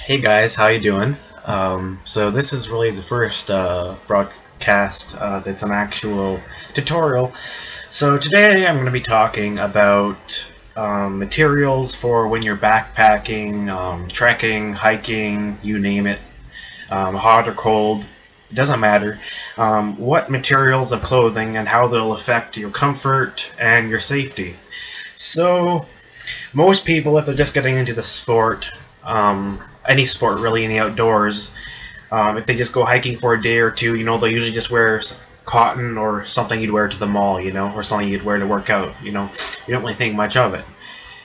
Hey guys, how you doing? So this is really the first broadcast that's an actual tutorial. So today I'm going to be talking about materials for when you're backpacking, trekking, hiking, you name it, hot or cold, it doesn't matter. What materials of clothing and how they'll affect your comfort and your safety. So most people, if they're just getting into the sport, any sport really in the outdoors, if they just go hiking for a day or two, they'll usually just wear cotton or something you'd wear to the mall, or something you'd wear to work out, You don't really think much of it.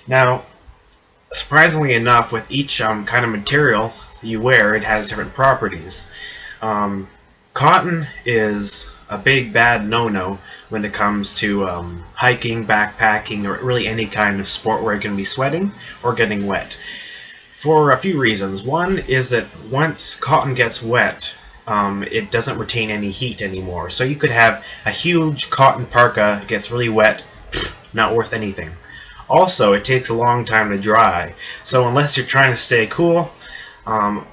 Now, surprisingly enough, with each kind of material you wear, it has different properties. Cotton is a big bad no-no when it comes to hiking, backpacking, or really any kind of sport where you're going to be sweating or getting wet. For a few reasons. One is that once cotton gets wet, it doesn't retain any heat anymore. So you could have a huge cotton parka, gets really wet, not worth anything. Also, it takes a long time to dry. So unless you're trying to stay cool,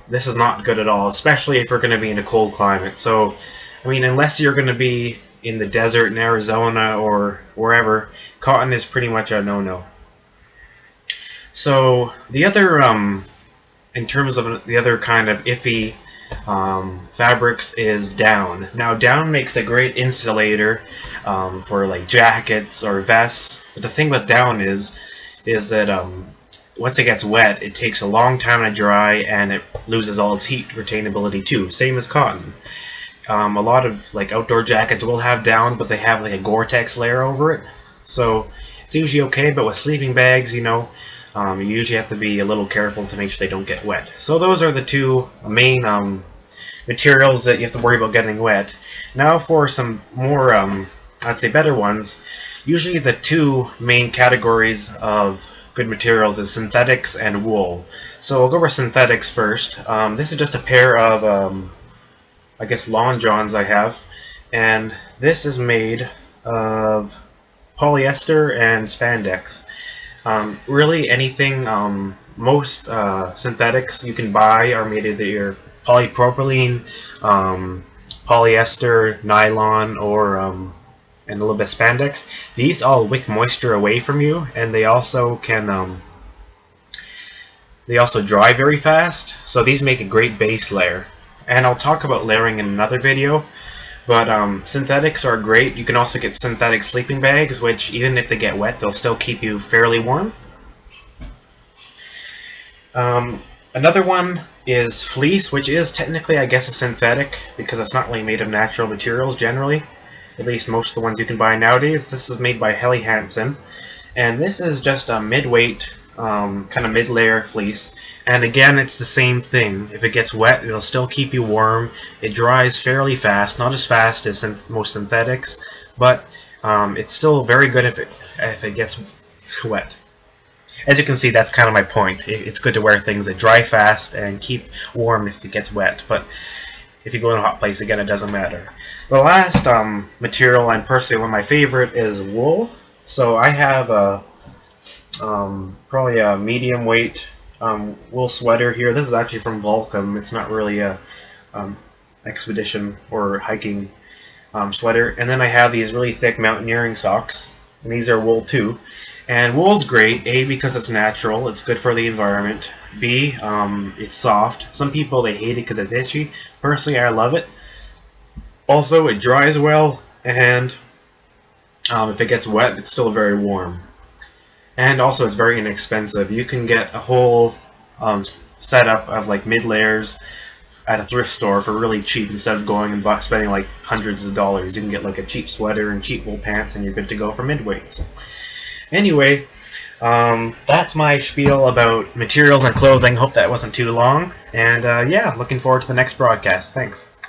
this is not good at all, especially if you're going to be in a cold climate. So, unless you're going to be in the desert in Arizona or wherever, cotton is pretty much a no-no. So the other, in terms of the other kind of iffy fabrics is down. Now down makes a great insulator for like jackets or vests. But the thing with down is that once it gets wet, it takes a long time to dry and it loses all its heat retainability too. Same as cotton. A lot of like outdoor jackets will have down, but they have like a Gore-Tex layer over it. So it's usually okay, but with sleeping bags, you usually have to be a little careful to make sure they don't get wet. So those are the two main materials that you have to worry about getting wet. Now for some more, I'd say better ones, usually the two main categories of good materials is synthetics and wool. So I'll go over synthetics first. This is just a pair of, I guess, lawn johns I have. And this is made of polyester and spandex. Really anything, most synthetics you can buy are made of either polypropylene, polyester, nylon, or and a little bit of spandex. These all wick moisture away from you, and they also can they also dry very fast. So these make a great base layer. And I'll talk about layering in another video. But synthetics are great. You can also get synthetic sleeping bags, which even if they get wet, they'll still keep you fairly warm. Another one is fleece, which is technically, I guess, a synthetic because it's not really made of natural materials generally. At least most of the ones you can buy nowadays. This is made by Helly Hansen. And this is just a mid-weight, kind of mid-layer fleece. And again, it's the same thing. If it gets wet, it'll still keep you warm. It dries fairly fast, not as fast as most synthetics, but it's still very good if it gets wet. As you can see, that's kind of my point. It's good to wear things that dry fast and keep warm if it gets wet, but if you go in a hot place, again, it doesn't matter. The last material, and personally one of my favorite, is wool. So I have probably a medium weight wool sweater here. This is actually from Volcom. It's not really a expedition or hiking sweater. And then I have these really thick mountaineering socks, and these are wool too. And wool's great, A, because it's natural, it's good for the environment. B, it's soft. Some people, they hate it because it's itchy. Personally, I love it. Also, it dries well, and if it gets wet, it's still very warm. And also, it's very inexpensive. You can get a whole setup of like mid-layers at a thrift store for really cheap instead of going and spending like hundreds of dollars. You can get like a cheap sweater and cheap wool pants, and you're good to go for mid-weights. Anyway, that's my spiel about materials and clothing. Hope that wasn't too long. And yeah, looking forward to the next broadcast. Thanks.